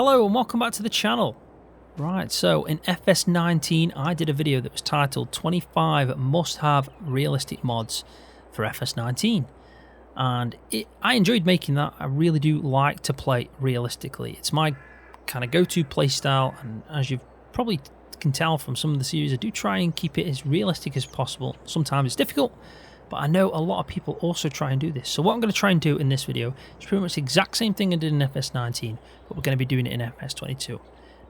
Hello and welcome back to the channel. Right, so in FS19 I did a video that was titled 25 must-have realistic mods for FS19, and I enjoyed making that. I really do like to play realistically. It's my kind of go-to play style, and as you probably can tell from some of the series, I do try and keep it as realistic as possible. Sometimes it's difficult, but I know a lot of people also try and do this. So what I'm going to try and do in this video is pretty much the exact same thing I did in FS19, but we're going to be doing it in FS22.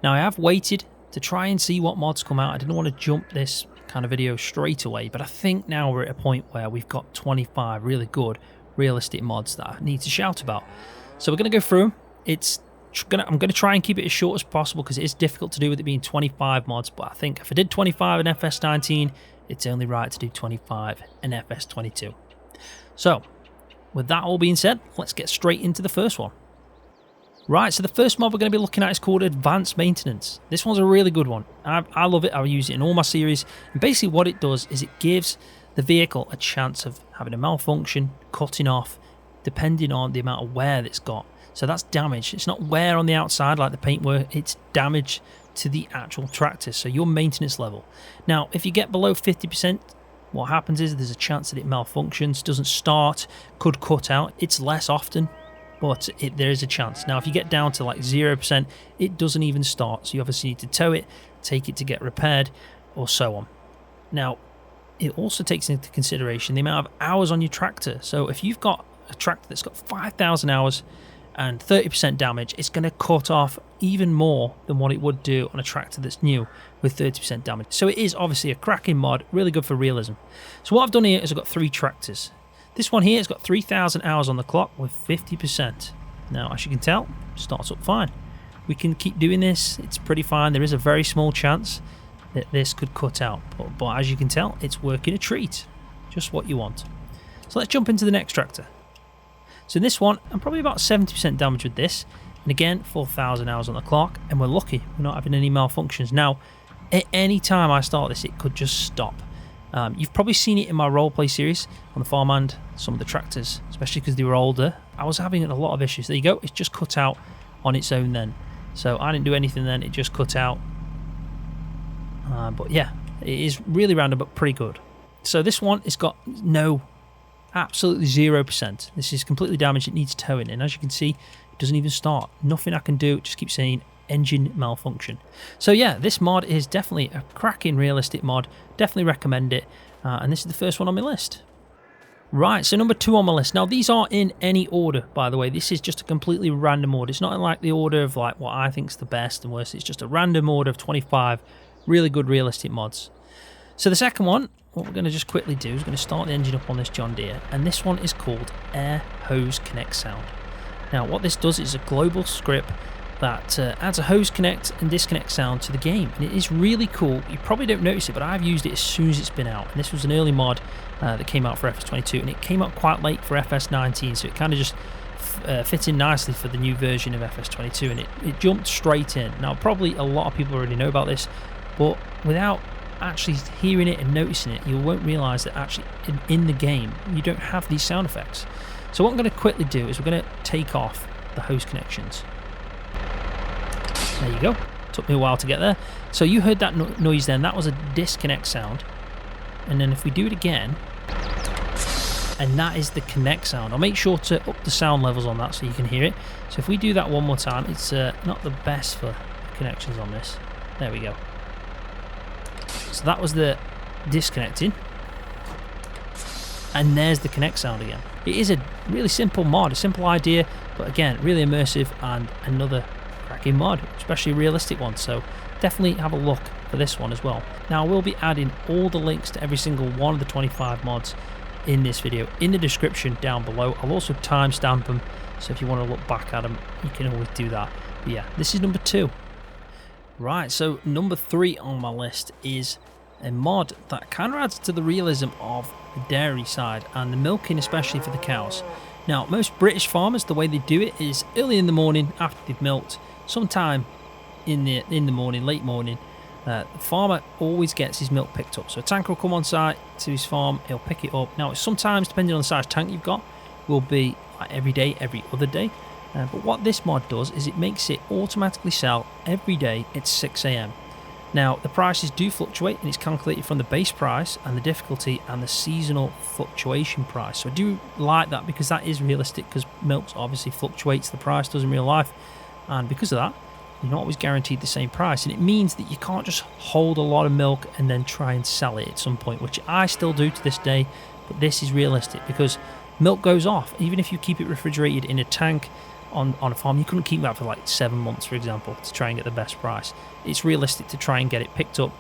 Now I have waited to try and see what mods come out. I didn't want to jump this kind of video straight away, but I think now we're at a point where we've got 25 really good realistic mods that I need to shout about. So we're going to go through them. I'm going to try and keep it as short as possible because it is difficult to do with it being 25 mods, but I think if I did 25 in FS19, it's only right to do 25 in FS22. So, with that all being said, let's get straight into the first one. Right, so the first mod we're going to be looking at is called Advanced Maintenance. This one's a really good one. I love it. I use it in all my series. And basically what it does is it gives the vehicle a chance of having a malfunction, cutting off, depending on the amount of wear that's got. So that's damage. It's not wear on the outside like the paintwork, it's damage to the actual tractor, so your maintenance level. Now, if you get below 50%, what happens is there's a chance that it malfunctions, doesn't start, could cut out. It's less often, but there is a chance. Now, if you get down to like 0%, it doesn't even start, so you obviously need to tow it, take it to get repaired, or so on. Now, it also takes into consideration the amount of hours on your tractor. So if you've got a tractor that's got 5,000 hours and 30% damage, it's going to cut off even more than what it would do on a tractor that's new with 30% damage. So it is obviously a cracking mod, really good for realism. So what I've done here is I've got 3 tractors. This one here has got 3,000 hours on the clock with 50%. Now, as you can tell, starts up fine. We can keep doing this, it's pretty fine. There is a very small chance that this could cut out, but as you can tell, it's working a treat. Just what you want. So let's jump into the next tractor. So in this one, I'm probably about 70% damage with this. And again, 4,000 hours on the clock. And we're lucky. We're not having any malfunctions. Now, at any time I start this, it could just stop. You've probably seen it in my roleplay series on the farmhand. Some of the tractors, especially because they were older, I was having a lot of issues. There you go. It's just cut out on its own then. So I didn't do anything then. It just cut out. But yeah, it is really random, but pretty good. So this one, it's got absolutely 0%. This is completely damaged. It needs towing, and as you can see, it doesn't even start. Nothing I can do. It just keeps saying engine malfunction. So yeah, this mod is definitely a cracking realistic mod. Definitely recommend it. And this is the first one on my list. Right, so number 2 on my list. Now these aren't in any order, by the way. This is just a completely random order. It's not in like the order of like what I think is the best and worst. It's just a random order of 25 really good realistic mods. So the second one, what we're going to just quickly do is going to start the engine up on this John Deere, and this one is called Air Hose Connect Sound. Now what this does is a global script that adds a hose connect and disconnect sound to the game, and it is really cool. You probably don't notice it, but I've used it as soon as it's been out, and this was an early mod that came out for FS22, and it came out quite late for FS19, so it kind of just fits in nicely for the new version of FS22, and it jumped straight in. Now probably a lot of people already know about this, but without actually hearing it and noticing it, you won't realise that actually in the game you don't have these sound effects. So what I'm going to quickly do is we're going to take off the hose connections. There you go. Took me a while to get there. So you heard that noise then. That was a disconnect sound. And then if we do it again, and that is the connect sound. I'll make sure to up the sound levels on that so you can hear it. So if we do that one more time, it's not the best for connections on this. There we go. So that was the disconnecting, and there's the connect sound again. It is a really simple mod, a simple idea, but again, really immersive and another cracking mod, especially a realistic one. So definitely have a look for this one as well. Now I will be adding all the links to every single one of the 25 mods in this video in the description down below. I'll also timestamp them, so if you want to look back at them, you can always do that. But yeah, this is number 2. Right, so number 3 on my list is a mod that kind of adds to the realism of the dairy side and the milking, especially for the cows. Now, most British farmers, the way they do it is early in the morning after they've milked, sometime in the morning, late morning, the farmer always gets his milk picked up. So a tanker will come on site to his farm, he'll pick it up. Now, sometimes, depending on the size tank you've got, will be like every day, every other day. But what this mod does is it makes it automatically sell every day at 6 AM. Now, the prices do fluctuate, and it's calculated from the base price and the difficulty and the seasonal fluctuation price. So I do like that, because that is realistic, because milk obviously fluctuates, the price does in real life, and because of that, you're not always guaranteed the same price, and it means that you can't just hold a lot of milk and then try and sell it at some point, which I still do to this day. But this is realistic, because milk goes off. Even if you keep it refrigerated in a tank on a farm, you couldn't keep that for like 7 months, for example, to try and get the best price. It's realistic to try and get it picked up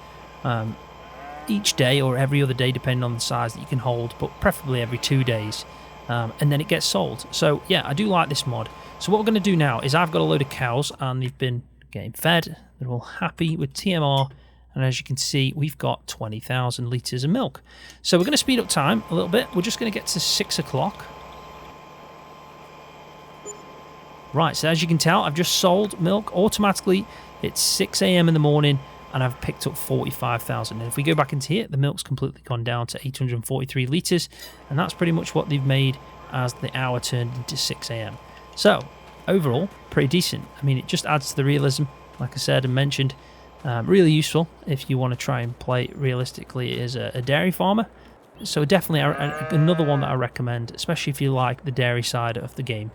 each day or every other day, depending on the size that you can hold, but preferably every 2 days, and then it gets sold. So yeah, I do like this mod. So what we're going to do now is, I've got a load of cows and they've been getting fed. They're all happy with TMR, and as you can see, we've got 20,000 litres of milk. So we're going to speed up time a little bit. We're just going to get to 6 o'clock. Right, so as you can tell, I've just sold milk automatically. It's 6 AM in the morning, and I've picked up 45,000. And if we go back into here, the milk's completely gone down to 843 litres, and that's pretty much what they've made as the hour turned into 6 AM. So overall, pretty decent. I mean, it just adds to the realism, like I said and mentioned. Really useful if you want to try and play realistically as a dairy farmer. So definitely another one that I recommend, especially if you like the dairy side of the game.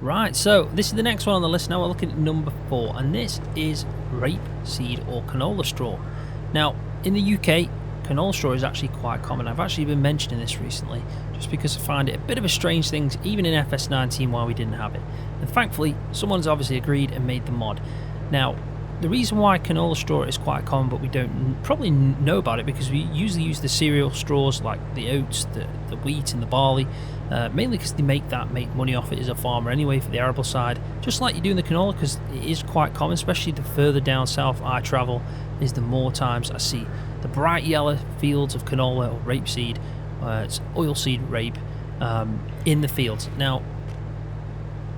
Right, so this is the next one on the list. Now we're looking at number 4, and this is rapeseed or canola straw. Now, in the UK, canola straw is actually quite common. I've actually been mentioning this recently, just because I find it a bit of a strange thing, even in FS19, why we didn't have it. And thankfully, someone's obviously agreed and made the mod. Now, the reason why canola straw is quite common, but we don't probably know about it, because we usually use the cereal straws like the oats, the wheat and the barley, mainly because they make money off it as a farmer anyway for the arable side, just like you do in the canola, because it is quite common, especially the further down south I travel, is the more times I see the bright yellow fields of canola or rapeseed, it's oilseed rape, in the fields. Now,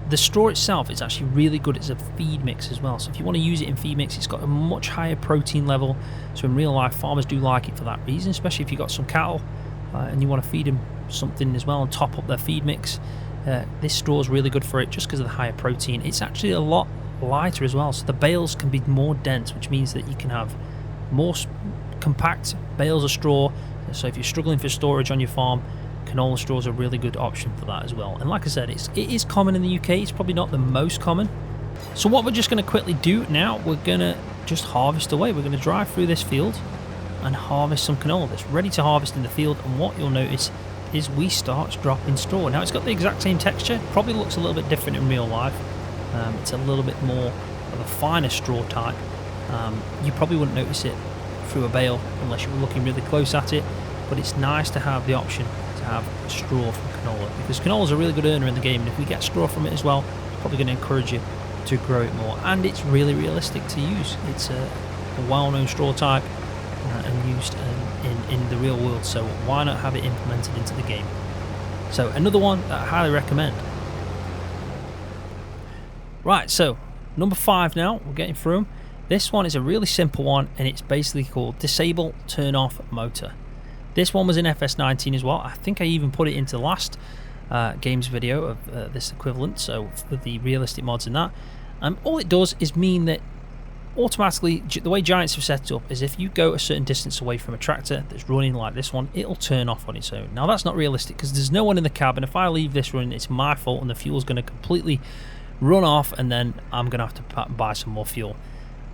the straw itself is actually really good as a feed mix as well. So if you want to use it in feed mix, it's got a much higher protein level. So in real life, farmers do like it for that reason, especially if you've got some cattle and you want to feed them something as well and top up their feed mix. This straw is really good for it just because of the higher protein. It's actually a lot lighter as well, so the bales can be more dense, which means that you can have more compact bales of straw. So if you're struggling for storage on your farm, canola straw is a really good option for that as well. And like I said, it is common in the UK. It's probably not the most common. So what we're just going to quickly do now, we're going to just harvest away. We're going to drive through this field and harvest some canola that's ready to harvest in the field. And what you'll notice is we start dropping straw. Now it's got the exact same texture, probably looks a little bit different in real life. It's a little bit more of a finer straw type. You probably wouldn't notice it through a bale unless you were looking really close at it, but it's nice to have the option to have straw from canola, because canola is a really good earner in the game, and if we get straw from it as well, it's probably going to encourage you to grow it more. And it's really realistic to use. It's a well-known straw type and used in the real world, so why not have it implemented into the game? So another one that I highly recommend. Right, so number 5 now, we're getting through them. This one is a really simple one, and it's basically called Disable Turn Off Motor. This one was in FS19 as well. I think I even put it into the last games video of this equivalent, so for the realistic mods and that. All it does is mean that automatically, the way Giants have set it up is if you go a certain distance away from a tractor that's running like this one, it'll turn off on its own. Now that's not realistic because there's no one in the cab, and if I leave this running, it's my fault and the fuel's going to completely run off, and then I'm going to have to buy some more fuel.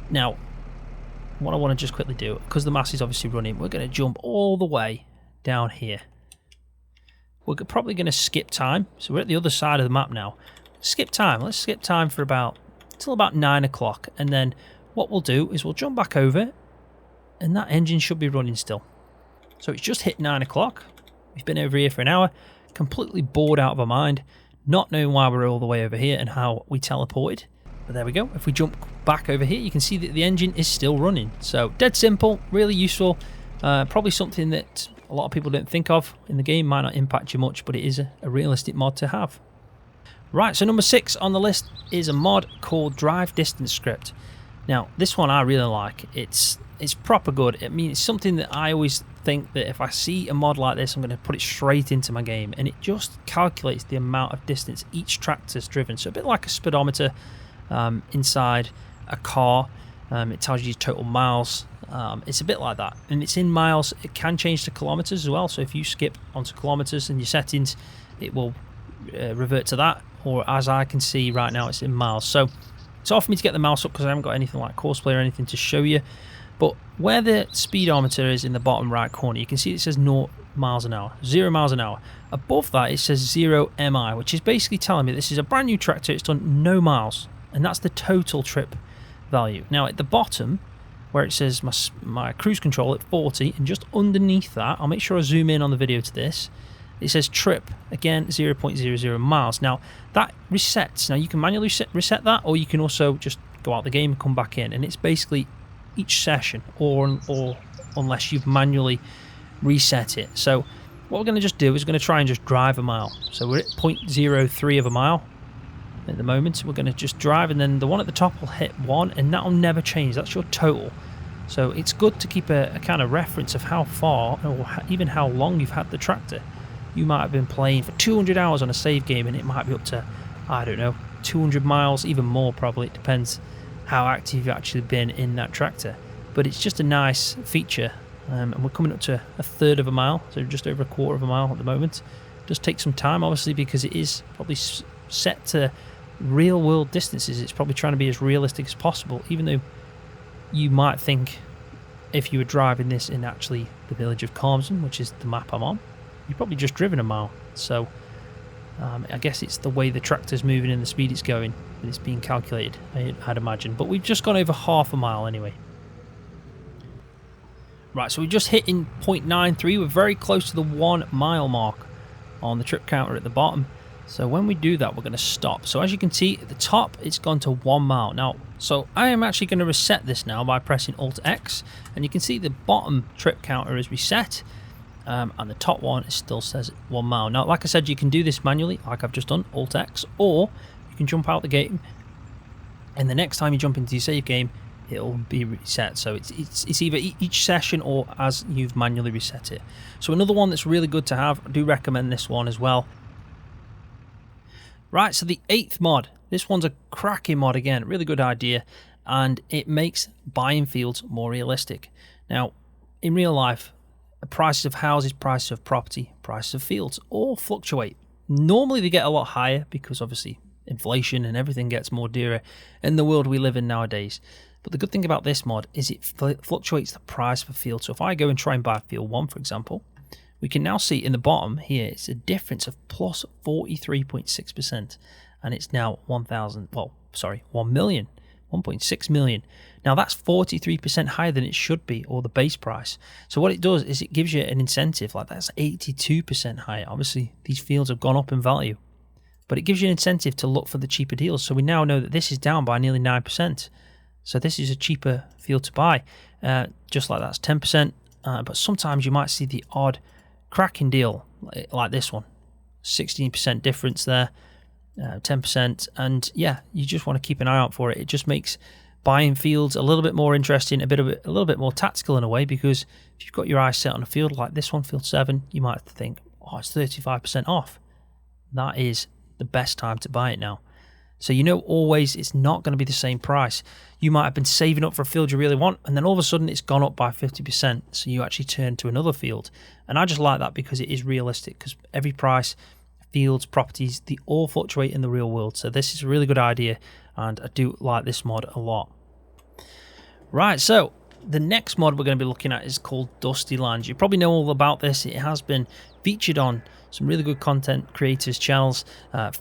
Now, what I want to just quickly do, because the mass is obviously running, we're going to jump all the way down here. We're probably going to skip time, so we're at the other side of the map now. Skip time, let's skip time for till about 9 o'clock, and then what we'll do is we'll jump back over, and that engine should be running still. So it's just hit 9 o'clock. We've been over here for an hour, completely bored out of our mind, not knowing why we're all the way over here and how we teleported. But there we go. If we jump back over here, you can see that the engine is still running. So dead simple, really useful. Probably something that a lot of people don't think of in the game, might not impact you much, but it is a realistic mod to have. Right, so number 6 on the list is a mod called driveDistance script. Now, this one I really like. It's proper good. I mean, it's something that I always think that if I see a mod like this, I'm going to put it straight into my game, and it just calculates the amount of distance each tractor's driven. So a bit like a speedometer inside a car. It tells you total miles. It's a bit like that, and it's in miles. It can change to kilometers as well, so if you skip onto kilometers in your settings, it will revert to that, or as I can see right now, it's in miles. So it's hard for me to get the mouse up because I haven't got anything like Courseplay or anything to show you, but where the speedometer is in the bottom right corner, you can see it says 0 miles an hour, 0 miles an hour. Above that it says 0 mi, which is basically telling me this is a brand new tractor. It's done no miles, and that's the total trip value. Now at the bottom where it says my cruise control at 40, and just underneath that, I'll make sure I zoom in on the video to this, it says trip, again 0.00 miles. Now that resets. Now you can manually reset that, or you can also just go out the game and come back in, and it's basically each session, or unless you've manually reset it. So what we're going to just do is we're going to try and just drive a mile. So we're at 0.03 of a mile at the moment. We're going to just drive, and then the one at the top will hit 1, and that will never change. That's your total. So it's good to keep a kind of reference of how far or even how long you've had the tractor. You might have been playing for 200 hours on a save game, and it might be up to, I don't know, 200 miles, even more probably. It depends how active you've actually been in that tractor. But it's just a nice feature, and we're coming up to a third of a mile, so just over a quarter of a mile at the moment. It does take some time, obviously, because it is probably set to real world distances. It's probably trying to be as realistic as possible, even though you might think if you were driving this in actually the village of Carmson, which is the map I'm on, you've probably just driven a mile. So I guess it's the way the tractor's moving and the speed it's going that it's being calculated, I'd imagine. But we've just gone over half a mile anyway. Right, so we're just hitting 0.93. We're very close to the 1 mile mark on the trip counter at the bottom. So when we do that, we're going to stop. So as you can see at the top, it's gone to 1 mile. Now, so I am actually going to reset this now by pressing Alt X, and you can see the bottom trip counter is reset. And the top one, it still says 1 mile. Now, like I said, you can do this manually, like I've just done, Alt X, or you can jump out the game, and the next time you jump into your save game, it'll be reset. So it's either each session or as you've manually reset it. So another one that's really good to have, I do recommend this one as well. Right, so the 8th mod. This one's a cracking mod again, really good idea, and it makes buying fields more realistic. Now, in real life, prices of houses, prices of property, prices of fields all fluctuate. Normally they get a lot higher because obviously inflation and everything gets more dearer in the world we live in nowadays. But the good thing about this mod is it fluctuates the price of a field. So if I go and try and buy field 1, for example, we can now see in the bottom here it's a difference of plus 43.6%, and it's now 1 million. 1.6 million. Now that's 43% higher than it should be, or the base price. So what it does is it gives you an incentive, like that's 82% higher. Obviously these fields have gone up in value, but it gives you an incentive to look for the cheaper deals. So we now know that this is down by nearly 9%. So this is a cheaper field to buy. Just like that's 10%. But sometimes you might see the odd cracking deal like this one. 16% difference there. 10%, and yeah, you just want to keep an eye out for it. It just makes buying fields a little bit more interesting, a little bit more tactical in a way, because if you've got your eyes set on a field like this one, field 7, you might think, oh, it's 35% off. That is the best time to buy it now. So you know always it's not going to be the same price. You might have been saving up for a field you really want, and then all of a sudden it's gone up by 50%, so you actually turn to another field. And I just like that because it is realistic, because every price, fields, properties, they all fluctuate in the real world. So this is a really good idea, and I do like this mod a lot. Right, so the next mod we're going to be looking at is called Dusty Lands. You probably know all about this. It has been featured on some really good content creators' channels.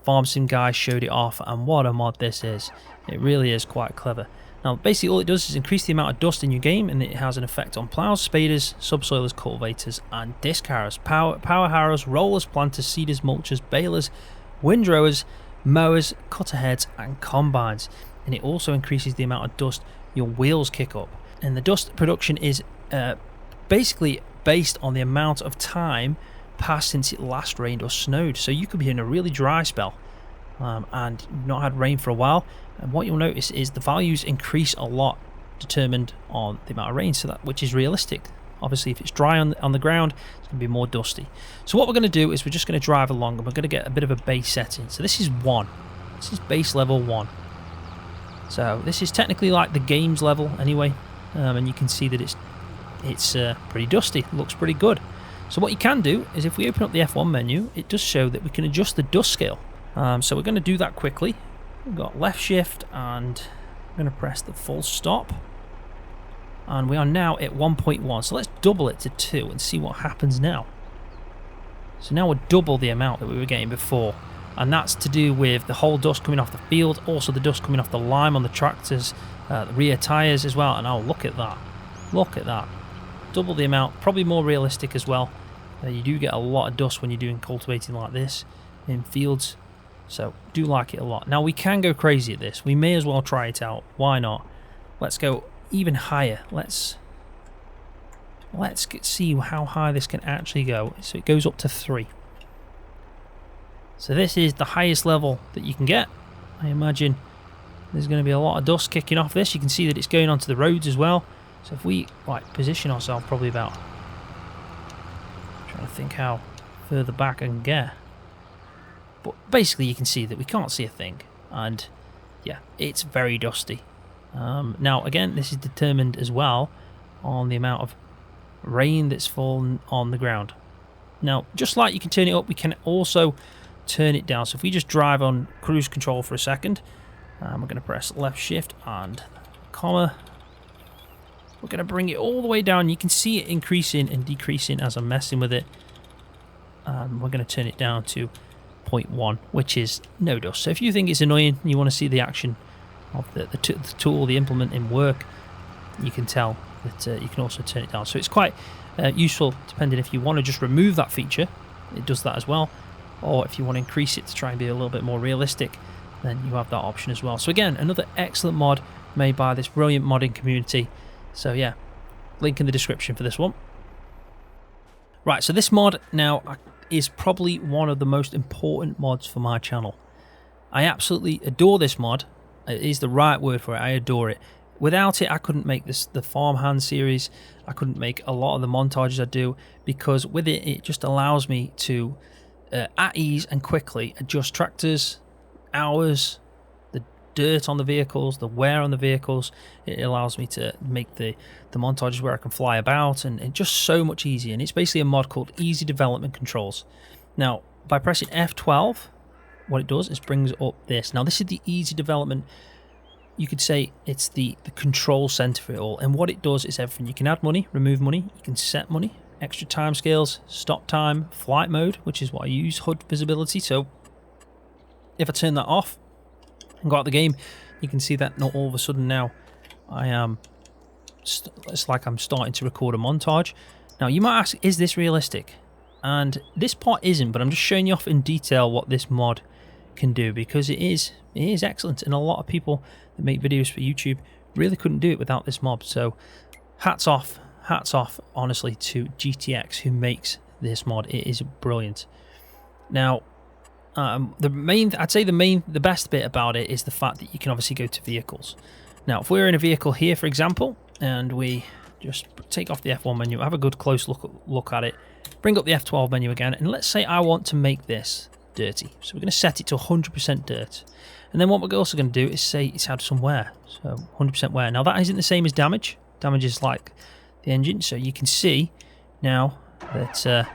Farm Sim guys showed it off, and what a mod this is. It really is quite clever. Now, basically all it does is increase the amount of dust in your game, and it has an effect on plows, spaders, subsoilers, cultivators, and disc harrows, power harrows, rollers, planters, seeders, mulchers, balers, windrowers, mowers, cutter heads, and combines. And it also increases the amount of dust your wheels kick up. And the dust production is basically based on the amount of time passed since it last rained or snowed. So you could be in a really dry spell, and you've not had rain for a while, and what you'll notice is the values increase a lot, determined on the amount of rain, so that which is realistic. Obviously, if it's dry on the ground, it's going to be more dusty. So what we're going to do is we're just going to drive along, and we're going to get a bit of a base setting. So this is 1. This is base level 1. So this is technically like the games level anyway, and you can see that it's pretty dusty. It looks pretty good. So what you can do is if we open up the F1 menu, it does show that we can adjust the dust scale. So we're going to do that quickly. We've got left shift, and I'm going to press the full stop. And we are now at 1.1. So let's double it to 2 and see what happens now. So now we're double the amount that we were getting before. And that's to do with the whole dust coming off the field, also the dust coming off the lime on the tractors, the rear tyres as well. And oh, look at that. Look at that. Double the amount, probably more realistic as well. You do get a lot of dust when you're doing cultivating like this in fields. So do like it a lot. Now we can go crazy at this. We may as well try it out. Why not? Let's go even higher. Let's see how high this can actually go. So it goes up to 3. So this is the highest level that you can get. I imagine there's going to be a lot of dust kicking off this. You can see that it's going onto the roads as well. So if we position ourselves probably about, trying to think how further back I can get. But basically you can see that we can't see a thing. And yeah, it's very dusty. Now again, this is determined as well on the amount of rain that's fallen on the ground. Now just like you can turn it up, we can also turn it down. So if we just drive on cruise control for a second, we're going to press left shift and comma. We're going to bring it all the way down. You can see it increasing and decreasing as I'm messing with it. We're going to turn it down to 0.1, which is no dust. So if you think it's annoying and you want to see the action of the tool, the implement in work, you can tell that you can also turn it down. So it's quite useful depending if you want to just remove that feature, it does that as well, or if you want to increase it to try and be a little bit more realistic, then you have that option as well. So again, another excellent mod made by this brilliant modding community. So yeah, link in the description for this one. Right, so this mod now is probably one of the most important mods for my channel. I absolutely adore this mod. It is the right word for it. I adore it. Without it, I couldn't make the farmhand series. I couldn't make a lot of the montages I do, because with it, it just allows me to, at ease and quickly, adjust tractors, hours, the dirt on the vehicles, the wear on the vehicles. It allows me to make the montages where I can fly about, and just so much easier. And it's basically a mod called Easy Development Controls. Now, by pressing F12, what it does is brings up this. Now, this is the Easy Development. You could say it's the control center for it all, and what it does is everything. You can add money, remove money, you can set money, extra time scales, stop time, flight mode, which is what I use, HUD visibility. So if I turn that off and go out the game, you can see that not all of a sudden now I am, it's like I'm starting to record a montage. Now you might ask, is this realistic? And this part isn't, but I'm just showing you off in detail what this mod can do, because it is excellent, and a lot of people that make videos for YouTube really couldn't do it without this mod. So hats off honestly to GTX who makes this mod. It is brilliant. Now the best bit about it is the fact that you can obviously go to vehicles. Now if we're in a vehicle here, for example, and we just take off the F1 menu, have a good close look at it, bring up the F12 menu again, and let's say I want to make this dirty. So we're going to set it to 100% dirt. And then what we're also going to do is say it's had some wear. So 100% wear. Now that isn't the same as damage. Damage is like the engine. So you can see now that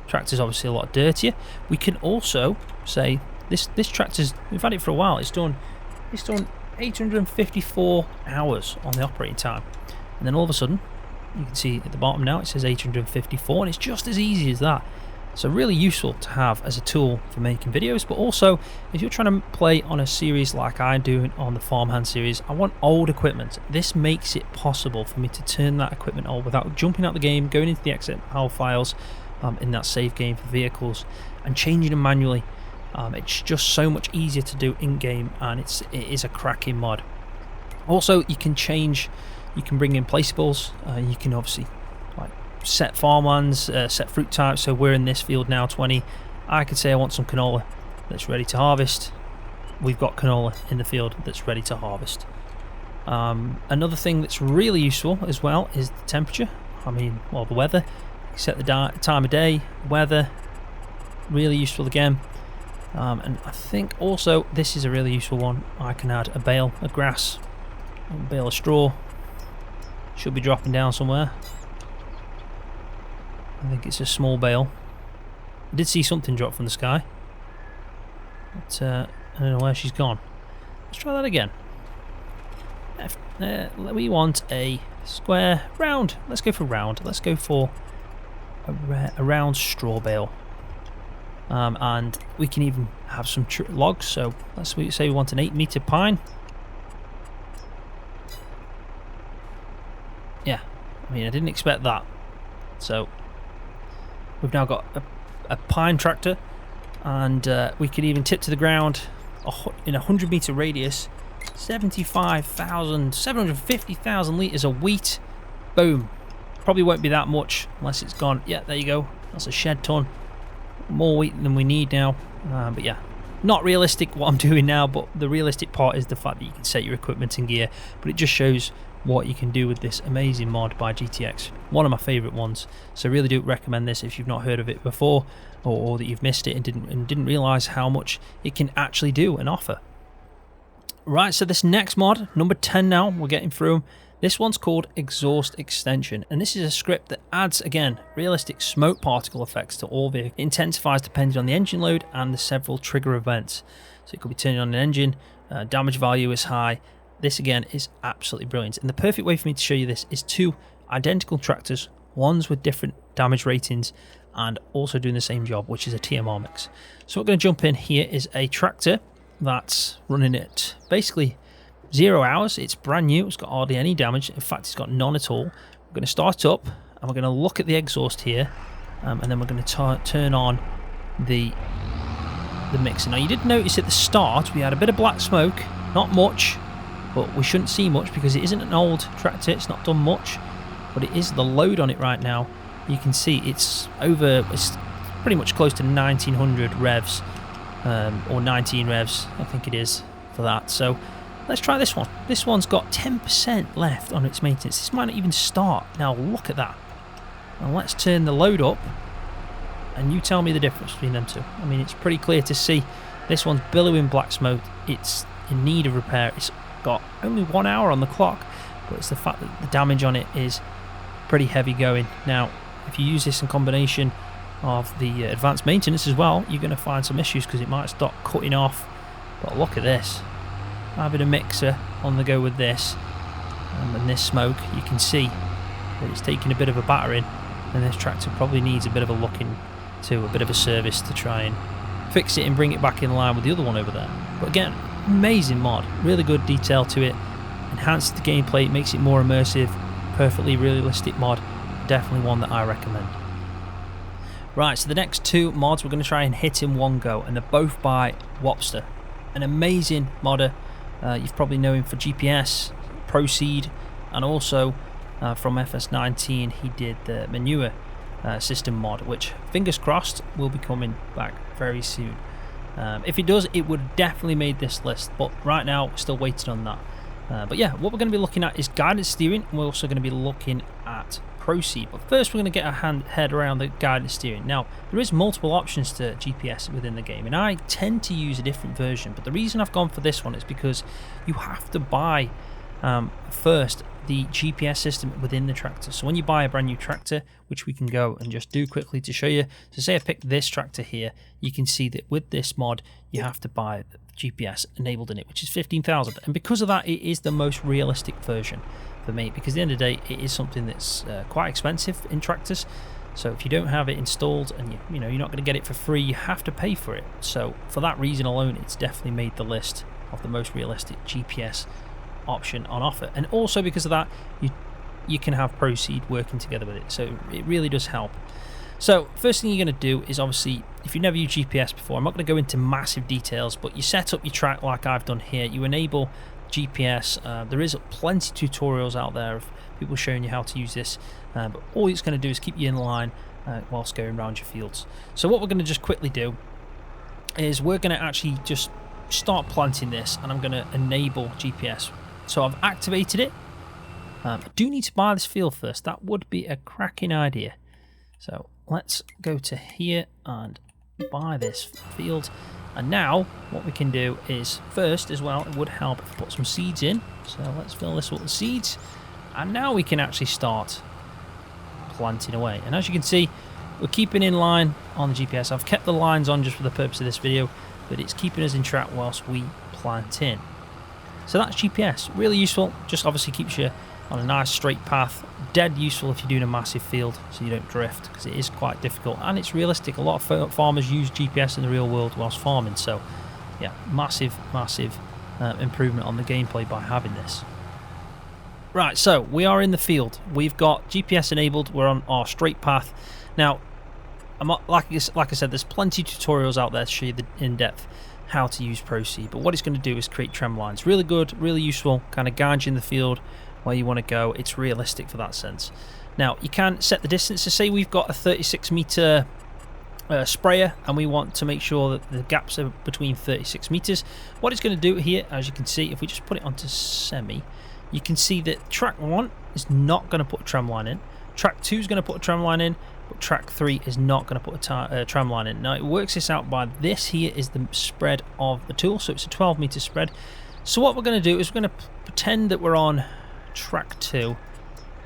tractor's obviously a lot dirtier. We can also say this tractor's, we've had it for a while. It's done 854 hours on the operating time. And then all of a sudden, you can see at the bottom now it says 854, and it's just as easy as that. So really useful to have as a tool for making videos, but also if you're trying to play on a series like I do on the Farmhand series, I want old equipment. This makes it possible for me to turn that equipment old without jumping out the game, going into the XML files in that save game for vehicles and changing them manually. It's just so much easier to do in-game, and it is a cracking mod. Also, you can bring in placeables. You can obviously set farmlands, set fruit types. So we're in this field now, 20. I could say I want some canola. that's ready to harvest, we've got canola in the field that's ready to harvest. Another thing that's really useful as well is the temperature. I mean, well, the weather. You set the time of day, weather, really useful again. And I think also this is a really useful one. I can add a bale of grass, a bale of straw. Should be dropping down somewhere. I think it's a small bale. I did see something drop from the sky, but I don't know where she's gone. Let's try that again. We want a square, round. Let's go for round. Let's go for a round straw bale. And we can even have some logs. So let's say we want an 8-meter pine. Yeah, I mean, I didn't expect that. So we've now got a pine tractor, and we could even tip to the ground in a 100-meter radius. 750,000 litres of wheat. Boom. Probably won't be that much unless it's gone. Yeah, there you go. That's a shed ton. More wheat than we need now. But yeah, not realistic what I'm doing now, but the realistic part is the fact that you can set your equipment in gear. But it just shows what you can do with this amazing mod by GTX. One of my favourite ones. So really do recommend this if you've not heard of it before, or that you've missed it and didn't realise how much it can actually do and offer. Right, so this next mod, number 10 now, we're getting through them. This one's called Exhaust Extension, and this is a script that adds, again, realistic smoke particle effects to all vehicles. It intensifies depending on the engine load and the several trigger events. So it could be turning on an engine, damage value is high. This, again, is absolutely brilliant. And the perfect way for me to show you this is two identical tractors, ones with different damage ratings, and also doing the same job, which is a TMR mix. So what we're going to jump in here is a tractor that's running at basically 0 hours. It's brand new. It's got hardly any damage. In fact, it's got none at all. We're going to start up and we're going to look at the exhaust here, and then we're going to turn on the mixer. Now, you did notice at the start we had a bit of black smoke, not much, but we shouldn't see much because it isn't an old tractor. It's not done much, but it is the load on it right now. You can see it's pretty much close to 1900 revs. Or 19 revs, I think it is, for that. So let's try this one. This one's got 10% left on its maintenance. This might not even start. Now look at that. Now let's turn the load up, and you tell me the difference between them two. I mean, it's pretty clear to see. This one's billowing black smoke. It's in need of repair. It's got only 1 hour on the clock, but it's the fact that the damage on it is pretty heavy going. Now, if you use this in combination of the advanced maintenance as well, you're going to find some issues because it might start cutting off. But look at this, having a mixer on the go with this, and this smoke, you can see that it's taking a bit of a battering, and this tractor probably needs a bit of a look into, a bit of a service to try and fix it and bring it back in line with the other one over there. But again, amazing mod, really good detail to it, enhances the gameplay, it makes it more immersive, perfectly realistic mod, definitely one that I recommend. Right, so the next two mods we're going to try and hit in one go, and they're both by Wopster, an amazing modder. You've probably known him for GPS, ProSeed, and also from FS19 he did the manure system mod, which, fingers crossed, will be coming back very soon. If it does, it would definitely make this list, but right now we're still waiting on that. But yeah, what we're going to be looking at is guided steering, and we're also going to be looking at ProSeed. But first we're going to get our head around the guided steering. Now, there is multiple options to GPS within the game, and I tend to use a different version, but the reason I've gone for this one is because you have to buy first the GPS system within the tractor. So when you buy a brand new tractor, which we can go and just do quickly to show you, so say I picked this tractor here, you can see that with this mod you have to buy the GPS enabled in it, which is 15,000, and because of that it is the most realistic version for me, because at the end of the day it is something that's quite expensive in tractors. So if you don't have it installed and you know you're not going to get it for free, you have to pay for it. So for that reason alone, it's definitely made the list of the most realistic GPS option on offer. And also because of that, you can have ProSeed working together with it, so it really does help. So first thing you're going to do is, obviously, if you've never used GPS before, I'm not going to go into massive details, but you set up your track like I've done here. You enable GPS. There is plenty of tutorials out there of people showing you how to use this, but all it's going to do is keep you in line whilst going around your fields. So what we're going to just quickly do is we're going to actually just start planting this, and I'm going to enable GPS. So I've activated it. I do need to buy this field first. That would be a cracking idea. So let's go to here and buy this field. And now what we can do is, first as well, it would help if we put some seeds in. So let's fill this with the seeds. And now we can actually start planting away. And as you can see, we're keeping in line on the GPS. I've kept the lines on just for the purpose of this video, but it's keeping us in track whilst we plant in. So that's GPS. Really useful. Just obviously keeps you on a nice straight path. Dead useful if you're doing a massive field so you don't drift, because it is quite difficult and it's realistic. A lot of farmers use GPS in the real world whilst farming, so yeah, massive improvement on the gameplay by having this. Right, so we are in the field. We've got GPS enabled. We're on our straight path. Now, like I said, there's plenty of tutorials out there to show you the in-depth how to use ProSeed, but what it's going to do is create trem lines. Really good, really useful, kind of guide you in the field where you want to go. It's realistic for that sense. Now, you can set the distance. So say we've got a 36 meter sprayer and we want to make sure that the gaps are between 36 meters. What it's going to do here, as you can see, if we just put it onto semi, you can see that track 1 is not going to put a tram line in. Track 2 is going to put a tram line in, but track 3 is not going to put a tram line in. Now, it works this out by this here is the spread of the tool, so it's a 12 meter spread. So what we're going to do is we're going to pretend that we're on track 2,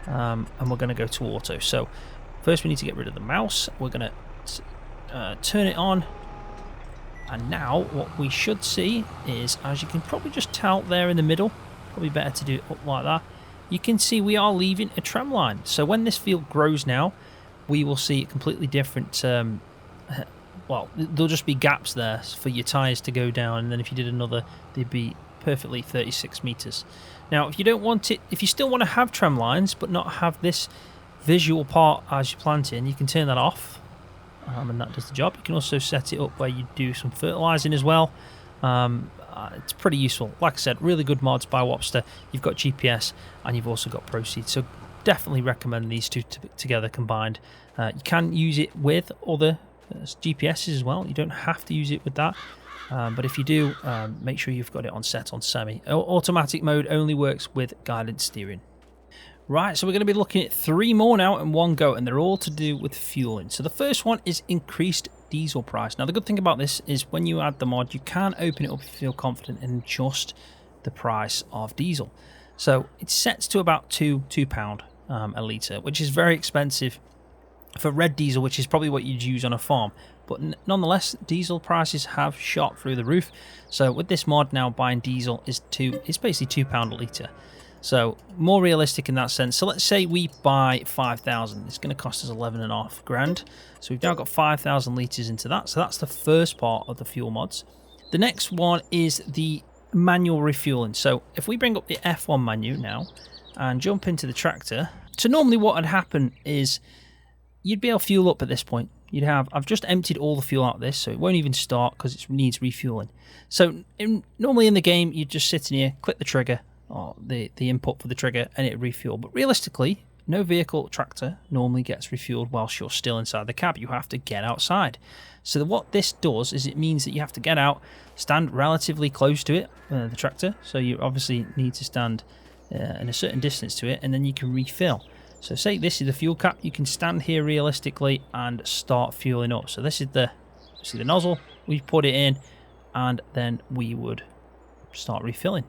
and we're going to go to auto. So first we need to get rid of the mouse. We're going to turn it on, and now what we should see is, as you can probably just tell there in the middle, probably better to do it up like that, you can see we are leaving a tram line. So when this field grows now, we will see a completely different well, there'll just be gaps there for your tyres to go down, and then if you did another, they'd be perfectly 36 meters. Now, if you don't want it, if you still want to have tram lines but not have this visual part as you plant in, you can turn that off, and that does the job. You can also set it up where you do some fertilizing as well. It's pretty useful. Like I said, really good mods by Wopster. You've got GPS and you've also got ProSeed, so definitely recommend these two together combined. You can use it with other GPSs as well. You don't have to use it with that. But if you do, make sure you've got it on set on semi. Automatic mode only works with guidance steering. Right, so we're going to be looking at 3 more now in one go, and they're all to do with fueling. So the first one is increased diesel price. Now the good thing about this is when you add the mod, you can open it up if you feel confident and adjust the price of diesel. So it sets to about £2 a litre, which is very expensive for red diesel, which is probably what you'd use on a farm. But nonetheless, diesel prices have shot through the roof. So with this mod now, buying diesel is basically £2 a litre. So more realistic in that sense. So let's say we buy 5,000. It's going to cost us 11.5 grand. So we've now got 5,000 litres into that. So that's the first part of the fuel mods. The next one is the manual refueling. So if we bring up the F1 menu now and jump into the tractor. So normally what would happen is you'd be able to fuel up at this point. You'd have, I've just emptied all the fuel out of this, so it won't even start because it needs refueling. So normally in the game, you'd just sit in here, click the trigger, or the input for the trigger, and it refuel. But realistically, no vehicle tractor normally gets refueled whilst you're still inside the cab. You have to get outside. So what this does is it means that you have to get out, stand relatively close to it, the tractor. So you obviously need to stand in a certain distance to it, and then you can refill. So say this is the fuel cap, you can stand here realistically and start fueling up. So this is the nozzle, we put it in, and then we would start refilling.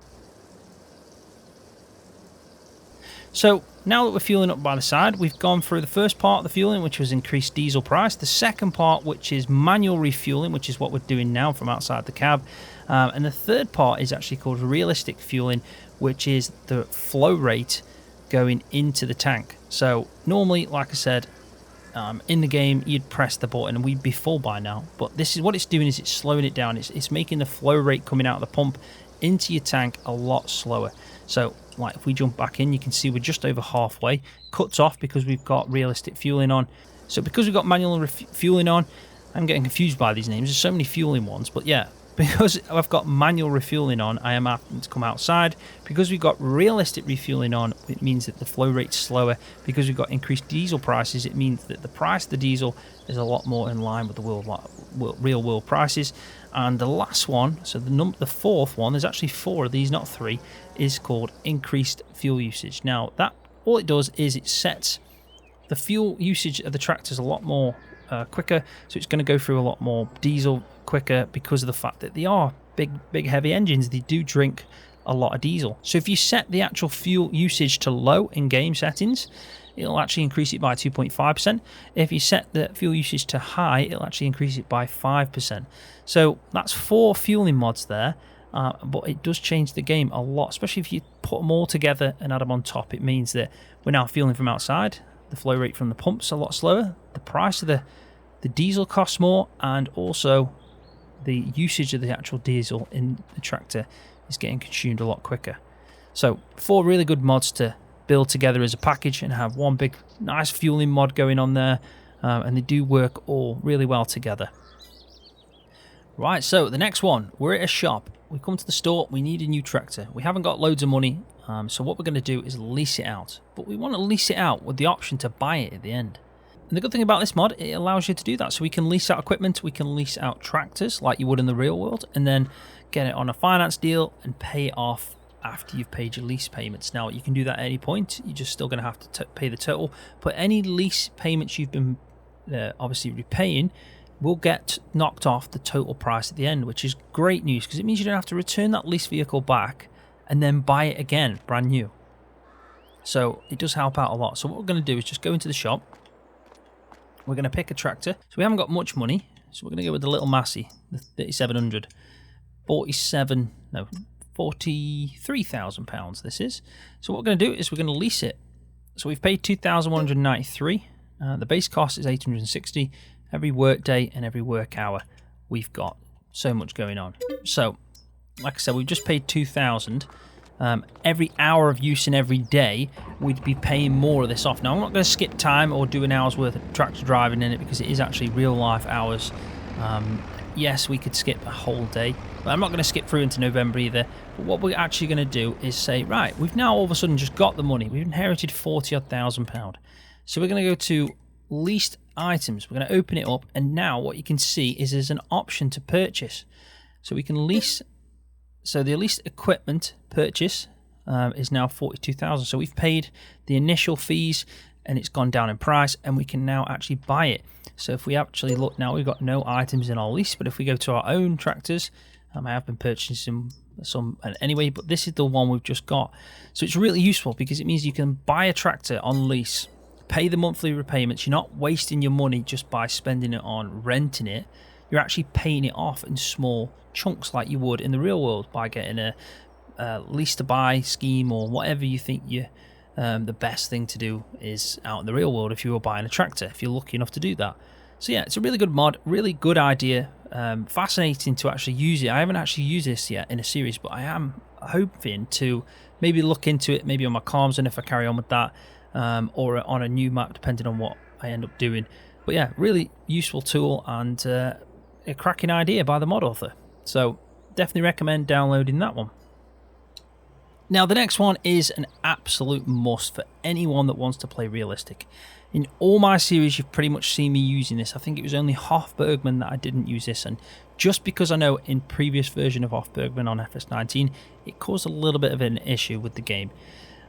So now that we're fueling up by the side, we've gone through the first part of the fueling, which was increased diesel price. The second part, which is manual refueling, which is what we're doing now from outside the cab. And the third part is actually called realistic fueling, which is the flow rate going into the tank. So normally, like I said, in the game, you'd press the button and we'd be full by now. But this is what it's doing, is it's slowing it down. It's making the flow rate coming out of the pump into your tank a lot slower. So like if we jump back in, you can see we're just over halfway. Cuts off because we've got realistic fueling on. So because we've got manual fueling on, I'm getting confused by these names. There's so many fueling ones, but yeah, because I've got manual refueling on, I am having to come outside. Because we've got realistic refueling on, it means that the flow rate's slower. Because we've got increased diesel prices, it means that the price of the diesel is a lot more in line with the real world prices. And the last one, so the fourth one, there's actually 4 of these, not 3, is called increased fuel usage. Now, that all it does is it sets the fuel usage of the tractors a lot more quicker, so it's going to go through a lot more diesel quicker because of the fact that they are big heavy engines. They do drink a lot of diesel. So if you set the actual fuel usage to low in game settings, it'll actually increase it by 2.5%. If you set the fuel usage to high, it'll actually increase it by 5%. So that's 4 fueling mods there, but it does change the game a lot, especially if you put them all together and add them on top. It means that we're now fueling from outside. The flow rate from the pump's a lot slower. The price of the diesel costs more, and also the usage of the actual diesel in the tractor is getting consumed a lot quicker. So 4 really good mods to build together as a package and have one big nice fueling mod going on there, and they do work all really well together. Right, so the next one, we're at a shop. We come to the store, we need a new tractor. We haven't got loads of money, so what we're going to do is lease it out. But we want to lease it out with the option to buy it at the end. And the good thing about this mod, it allows you to do that. So we can lease out equipment, we can lease out tractors like you would in the real world, and then get it on a finance deal and pay it off after you've paid your lease payments. Now, you can do that at any point. You're just still going to have to pay the total. But any lease payments you've been obviously repaying will get knocked off the total price at the end, which is great news because it means you don't have to return that lease vehicle back and then buy it again, brand new. So it does help out a lot. So what we're going to do is just go into the shop. We're going to pick a tractor. So we haven't got much money, so we're going to go with the little Massey, the 3700. £43,000 this is. So what we're going to do is we're going to lease it. So we've paid $2,193. The base cost is $860. Every work day and every work hour, we've got so much going on. So, like I said, we've just paid $2,000. Every hour of use in every day, we'd be paying more of this off. Now, I'm not going to skip time or do an hour's worth of tractor driving in it because it is actually real life hours. Yes, we could skip a whole day, but I'm not going to skip through into November either. But what we're actually going to do is say, right, we've now all of a sudden just got the money. We've inherited £40,000. So we're going to go to leased items. We're going to open it up, and now what you can see is there's an option to purchase. So we can lease. So the leased equipment purchase is now $42,000. So we've paid the initial fees and it's gone down in price, and we can now actually buy it. So if we actually look now, we've got no items in our lease, but if we go to our own tractors, I have been purchasing some anyway, but this is the one we've just got. So it's really useful because it means you can buy a tractor on lease, pay the monthly repayments. You're not wasting your money just by spending it on renting it. You're actually paying it off in small chunks like you would in the real world by getting a lease to buy scheme or whatever you think the best thing to do is out in the real world if you were buying a tractor, if you're lucky enough to do that. So yeah, it's a really good mod, really good idea, fascinating to actually use it. I haven't actually used this yet in a series, but I am hoping to maybe look into it, maybe on my comms, and if I carry on with that, or on a new map, depending on what I end up doing. But yeah, really useful tool and a cracking idea by the mod author. So definitely recommend downloading that one. Now the next one is an absolute must for anyone that wants to play realistic. In all my series, you've pretty much seen me using this. I think it was only Hofbergman that I didn't use this, and just because I know in previous version of Hofbergman on FS19, it caused a little bit of an issue with the game.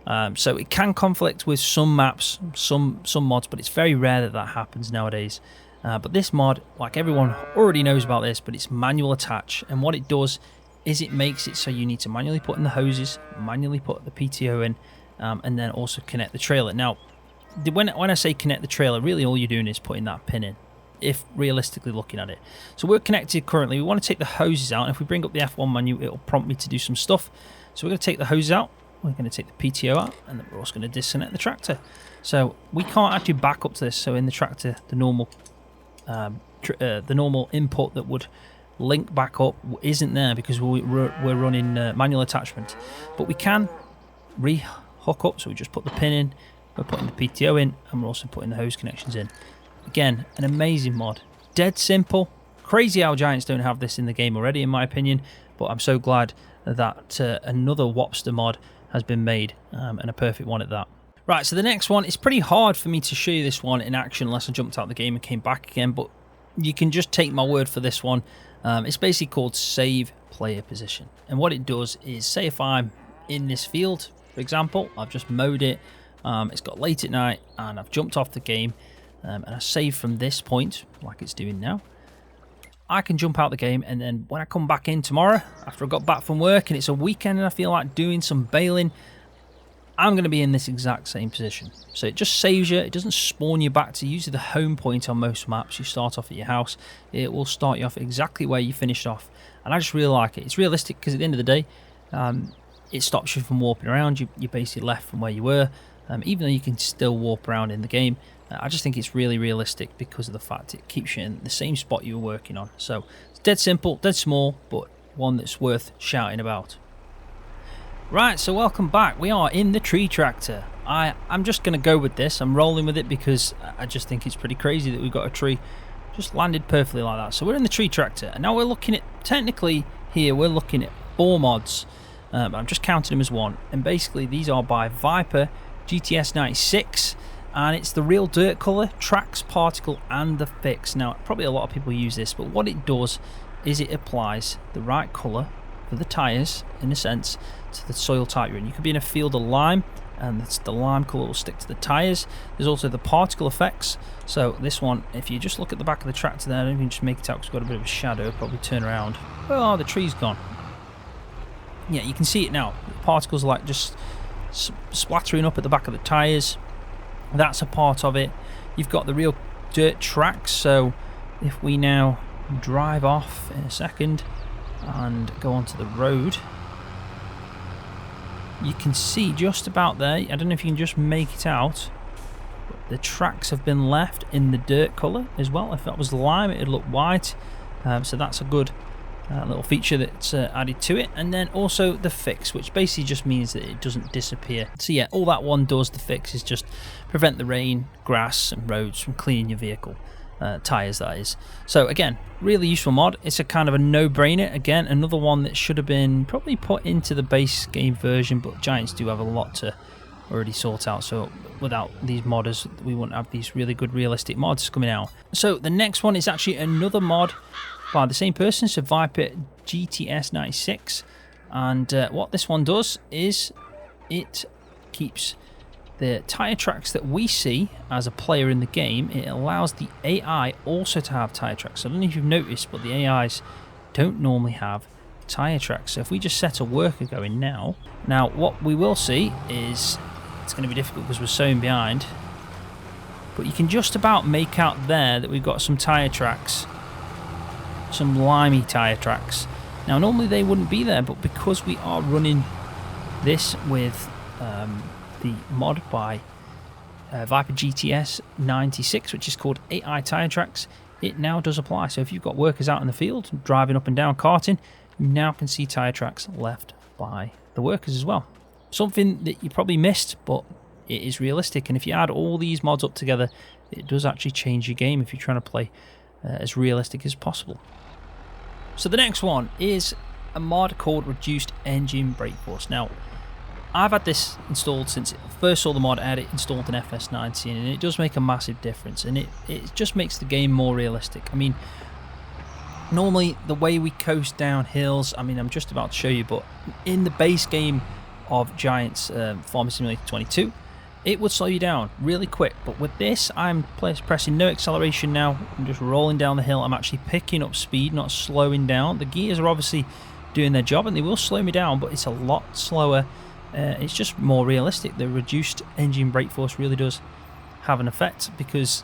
So it can conflict with some maps, some mods, but it's very rare that happens nowadays. But this mod, like everyone already knows about this, but it's manual attach, and what it does is it makes it so you need to manually put in the hoses, manually put the PTO in, and then also connect the trailer. Now, when I say connect the trailer, really all you're doing is putting that pin in, if realistically looking at it. So we're connected currently. We want to take the hoses out, and if we bring up the F1 menu, it'll prompt me to do some stuff. So we're going to take the hoses out, we're going to take the PTO out, and then we're also going to disconnect the tractor. So we can't actually back up to this. So in the tractor, the normal input that would link back up isn't there because we're running manual attachment. But we can re-hook up, so we just put the pin in, we're putting the PTO in, and we're also putting the hose connections in. Again, an amazing mod. Dead simple, crazy how Giants don't have this in the game already, in my opinion, but I'm so glad that another Wopster mod has been made, and a perfect one at that. Right, so the next one, it's pretty hard for me to show you this one in action unless I jumped out of the game and came back again, but you can just take my word for this one. It's basically called Save Player Position, and what it does is, say if I'm in this field, for example, I've just mowed it, it's got late at night, and I've jumped off the game, and I save from this point, like it's doing now. I can jump out the game, and then when I come back in tomorrow, after I got back from work and it's a weekend and I feel like doing some bailing, I'm going to be in this exact same position. So it just saves you. It doesn't spawn you back to usually the home point on most maps. You start off at your house. It will start you off exactly where you finished off. And I just really like it. It's realistic because at the end of the day, it stops you from warping around. You're basically left from where you were, even though you can still warp around in the game. I just think it's really realistic because of the fact it keeps you in the same spot you were working on. So it's dead simple, dead small, but one that's worth shouting about. Right, so welcome back. We are in the tree tractor. I'm just going to go with this. I'm rolling with it because I just think it's pretty crazy that we've got a tree just landed perfectly like that. So we're in the tree tractor, and now we're looking at, technically here, we're looking at 4 mods. I'm just counting them as one. And basically these are by Viper GTS 96. And it's the real dirt colour, tracks, particle, and the fix. Now, probably a lot of people use this, but what it does is it applies the right colour for the tyres, in a sense, to the soil type you're in. You could be in a field of lime, and the lime colour will stick to the tyres. There's also the particle effects. So this one, if you just look at the back of the tractor there, I don't even just make it out because it's got a bit of a shadow, probably turn around. Oh, the tree's gone. Yeah, you can see it now. The particles are like just splattering up at the back of the tyres. That's a part of it. You've got the real dirt tracks, so if we now drive off in a second and go onto the road, you can see just about there, I don't know if you can just make it out, but the tracks have been left in the dirt colour as well. If that was lime, it would look white, so that's a good little feature that's added to it. And then also the fix, which basically just means that it doesn't disappear. So yeah, all that one does, the fix, is just prevent the rain, grass and roads from cleaning your vehicle, tyres that is. So again, really useful mod. It's a kind of a no-brainer. Again, another one that should have been probably put into the base game version, but Giants do have a lot to already sort out, so without these modders we wouldn't have these really good realistic mods coming out. So the next one is actually another mod by the same person, so Viper GTS 96, and what this one does is it keeps the tyre tracks that we see as a player in the game. It allows the AI also to have tyre tracks. So I don't know if you've noticed, but the AIs don't normally have tyre tracks. So if we just set a worker going now what we will see is, it's going to be difficult because we're so in behind, but you can just about make out there that we've got some tyre tracks, some limey tyre tracks. Now normally they wouldn't be there, but because we are running this with the mod by Viper GTS 96, which is called AI tyre tracks, it now does apply. So if you've got workers out in the field driving up and down carting, you now can see tyre tracks left by the workers as well. Something that you probably missed, but it is realistic, and if you add all these mods up together, it does actually change your game if you're trying to play as realistic as possible. So the next one is a mod called Reduced Engine Brake Force. Now, I've had this installed since I first saw the mod. I had it installed in FS19, and it does make a massive difference, and it just makes the game more realistic. I mean, normally the way we coast down hills, I mean, I'm just about to show you, but in the base game of Giants Farming Simulator 22, it would slow you down really quick. But with this, I'm pressing no acceleration now. I'm just rolling down the hill. I'm actually picking up speed, not slowing down. The gears are obviously doing their job, and they will slow me down, but it's a lot slower. It's just more realistic. The reduced engine brake force really does have an effect because,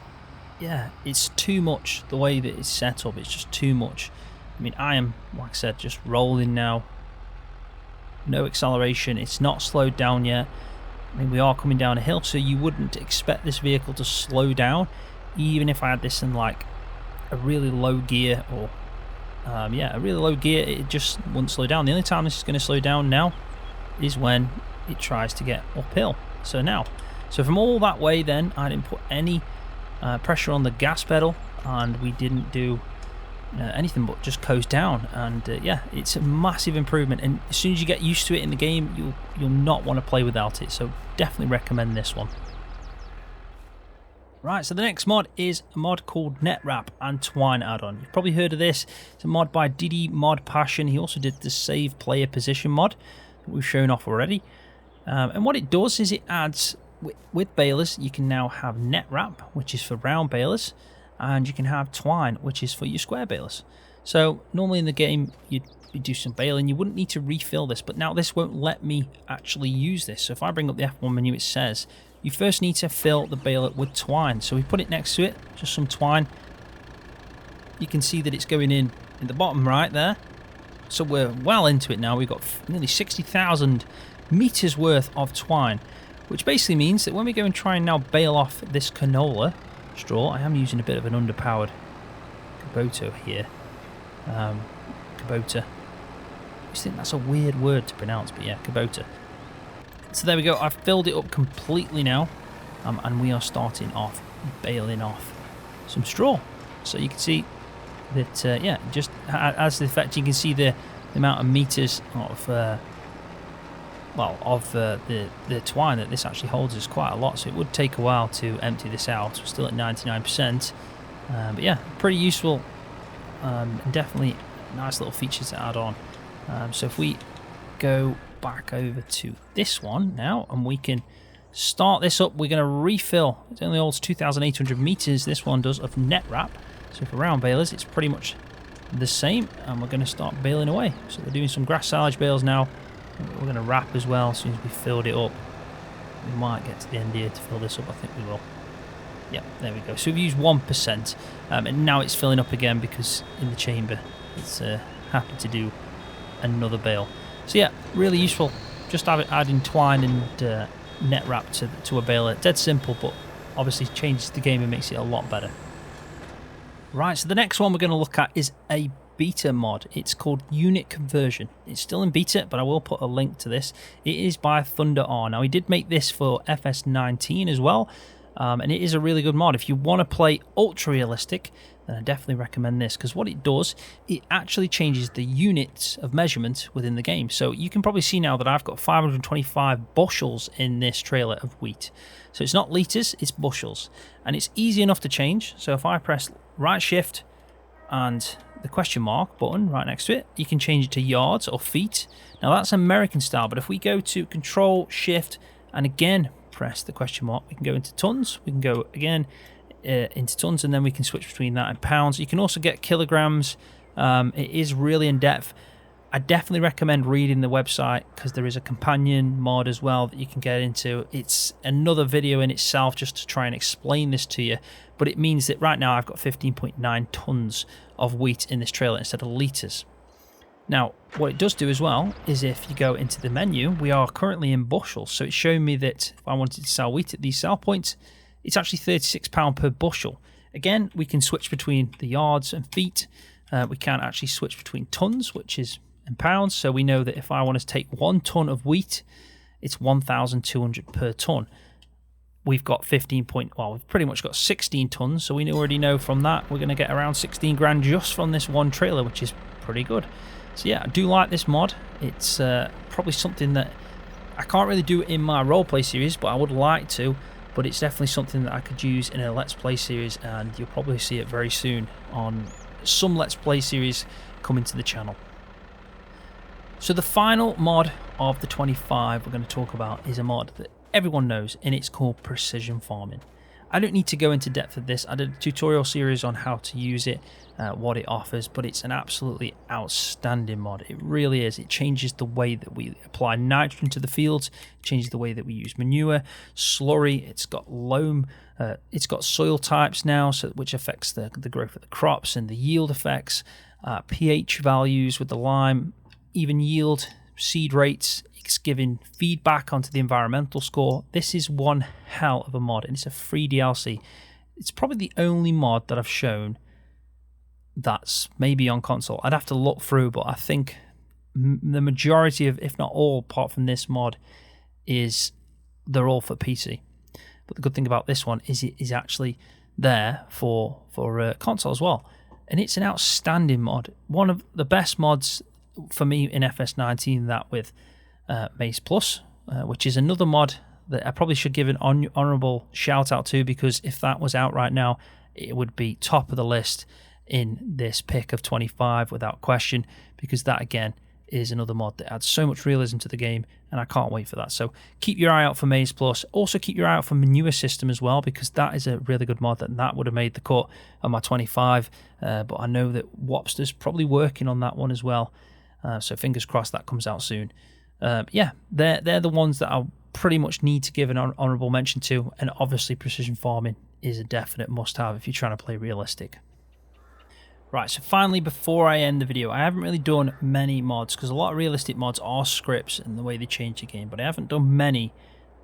yeah, it's too much the way that it's set up. It's just too much. I mean, I am, like I said, just rolling now. No acceleration. It's not slowed down yet. I mean, we are coming down a hill, so you wouldn't expect this vehicle to slow down, even if I had this in like a really low gear, or yeah, a really low gear. It just wouldn't slow down. The only time this is going to slow down now is when it tries to get uphill. So from all that way, then I didn't put any pressure on the gas pedal, and we didn't do anything but just coast down. And yeah, it's a massive improvement, and as soon as you get used to it in the game, you'll not want to play without it. So definitely recommend this one. Right, so the next mod is a mod called NetWrap and Twine add-on. You've probably heard of this. It's a mod by Diddy Mod Passion. He also did the Save Player Position mod that we've shown off already. And what it does is it adds, with balers, you can now have NetWrap, which is for round balers, and you can have Twine, which is for your square balers. So normally in the game, you'd do some baling, you wouldn't need to refill this, but now this won't let me actually use this. So if I bring up the F1 menu, it says you first need to fill the baler with Twine. So we put it next to it, just some Twine. You can see that it's going in the bottom right there. So we're well into it now. We've got nearly 60,000 meters worth of Twine, which basically means that when we go and try and now bale off this canola straw, I am using a bit of an underpowered Kubota here. Kubota. I just think that's a weird word to pronounce, but yeah, Kubota. So there we go, I've filled it up completely now, and we are starting off baling off some straw. So you can see that, yeah, just as the effect, you can see the amount of meters of, the twine that this actually holds is quite a lot. So it would take a while to empty this out. We're still at 99%, but yeah, pretty useful, and definitely nice little features to add on. So if we go back over to this one now, and we can start this up, we're going to refill. It only holds 2,800 meters, this one does, of NetWrap. So for round balers, it's pretty much the same, and we're going to start baling away. So we're doing some grass silage bales now. We're going to wrap as well as soon as we filled it up. We might get to the end here to fill this up. I think we will. Yeah, there we go. So we've used 1%, and now it's filling up again because in the chamber it's happy to do another bale. So yeah, really useful. Just adding Twine and NetWrap to a baler. Dead simple, but obviously changes the game and makes it a lot better. Right, so the next one we're going to look at is a beta mod. It's called Unit Conversion. It's still in beta, but I will put a link to this. It is by Thunder R. Now, he did make this for FS19 as well, and it is a really good mod. If you want to play ultra realistic, then I definitely recommend this, because what it does, it actually changes the units of measurement within the game. So you can probably see now that I've got 525 bushels in this trailer of wheat. So it's not litres, it's bushels, and it's easy enough to change. So if I press right shift and the question mark button right next to it, you can change it to yards or feet. Now that's American style, but if we go to control shift and again press the question mark, we can go into tons, we can go again into tons, and then we can switch between that and pounds. You can also get kilograms. It is really in depth. I definitely recommend reading the website, because there is a companion mod as well that you can get into. It's another video in itself just to try and explain this to you, but it means that right now I've got 15.9 tons of wheat in this trailer instead of litres. Now, what it does do as well is if you go into the menu, we are currently in bushels, so it's showing me that if I wanted to sell wheat at these sell points, it's actually £36 per bushel. Again, we can switch between the yards and feet. We can actually switch between tons, which is in pounds. So we know that if I want to take 1 ton of wheat, it's 1,200 per ton. We've got we've pretty much got 16 tons. So we already know from that we're going to get around 16 grand just from this one trailer, which is pretty good. So yeah, I do like this mod. It's probably something that I can't really do in my roleplay series, but I would like to. But it's definitely something that I could use in a Let's Play series, and you'll probably see it very soon on some Let's Play series coming to the channel. So the final mod of the 25 we're going to talk about is a mod that everyone knows, and it's called Precision Farming. I don't need to go into depth of this. I did a tutorial series on how to use it, what it offers, but it's an absolutely outstanding mod. It really is. It changes the way that we apply nitrogen to the fields, it changes the way that we use manure, slurry. It's got loam, it's got soil types now, which affects the growth of the crops and the yield effects, pH values with the lime, even yield, seed rates. It's giving feedback onto the environmental score. This is one hell of a mod, and it's a free DLC. It's probably the only mod that I've shown that's maybe on console. I'd have to look through, but I think the majority of, if not all, apart from this mod, they're all for PC. But the good thing about this one is it is actually there for console as well. and it's an outstanding mod. One of the best mods for me in FS19, that with Maze Plus, which is another mod that I probably should give an honourable shout out to, because if that was out right now, it would be top of the list in this pick of 25 without question, because that again is another mod that adds so much realism to the game, and I can't wait for that. So keep your eye out for Maze Plus. Also keep your eye out for my newer system as well, because that is a really good mod, and that would have made the cut on my 25, but I know that Wopster's probably working on that one as well, so fingers crossed that comes out soon. Yeah, they're the ones that I pretty much need to give an honourable mention to, and obviously precision farming is a definite must-have if you're trying to play realistic. Right, so finally, before I end the video, I haven't really done many mods, because a lot of realistic mods are scripts and the way they change the game, but I haven't done many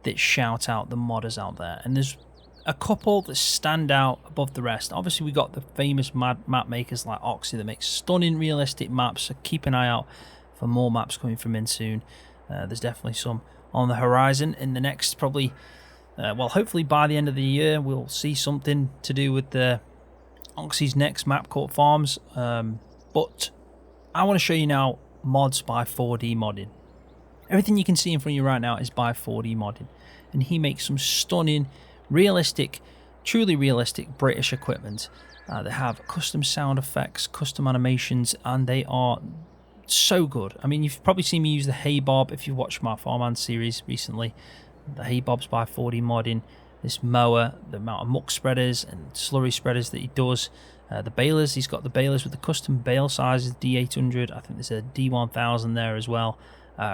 that shout out the modders out there, and there's a couple that stand out above the rest. Obviously, we got the famous map makers like Oxy that make stunning realistic maps, so keep an eye out for more maps coming from in soon. There's definitely some on the horizon in the next probably, well, hopefully by the end of the year, we'll see something to do with the Oxy's next map called Farms, but I want to show you now mods by 4D Modding. Everything you can see in front of you right now is by 4D Modding, and he makes some stunning, realistic, truly realistic British equipment. They have custom sound effects, custom animations, and they are so good. I mean, you've probably seen me use the Hay Bob if you've watched my Farmland series recently. The Hay Bob's by 4D Modding. This mower, the amount of muck spreaders and slurry spreaders that he does. The balers, he's got the balers with the custom bale sizes, D800. I think there's a D1000 there as well.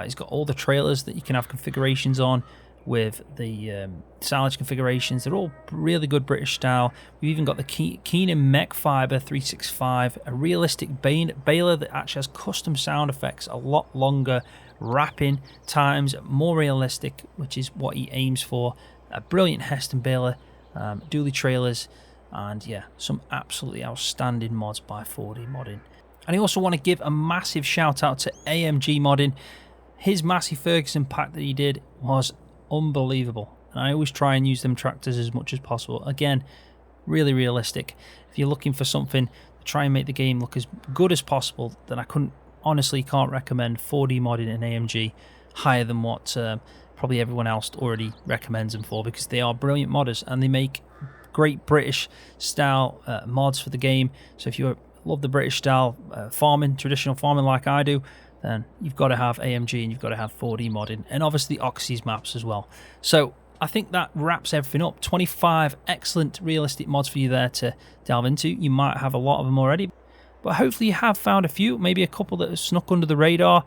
He's got all the trailers that you can have configurations on with the silage configurations. They're all really good British style. We've even got the Keenan Mech Fiber 365, a realistic baler that actually has custom sound effects, a lot longer wrapping times, more realistic, which is what he aims for. A brilliant Heston baler, dually trailers, and yeah, some absolutely outstanding mods by 4D Modding. And I also want to give a massive shout out to AMG Modding. His Massey Ferguson pack that he did was unbelievable, and I always try and use them tractors as much as possible. Again, really realistic. If you're looking for something to try and make the game look as good as possible, then I honestly can't recommend 4D Modding and AMG higher than what probably everyone else already recommends them for, because they are brilliant modders and they make great British style mods for the game. So if you love the British style farming, traditional farming like I do, then you've got to have AMG and you've got to have 4D Modding, and obviously Oxy's maps as well. So I think that wraps everything up. 25 excellent realistic mods for you there to delve into. You might have a lot of them already, but hopefully you have found a few, maybe a couple that have snuck under the radar.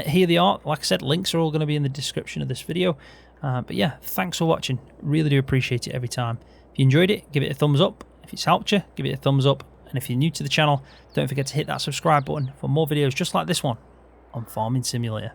Here they are. Like I said, links are all going to be in the description of this video. But yeah, thanks for watching. Really do appreciate it every time. If you enjoyed it, give it a thumbs up. If it's helped you, give it a thumbs up. And if you're new to the channel, don't forget to hit that subscribe button for more videos just like this one on Farming Simulator.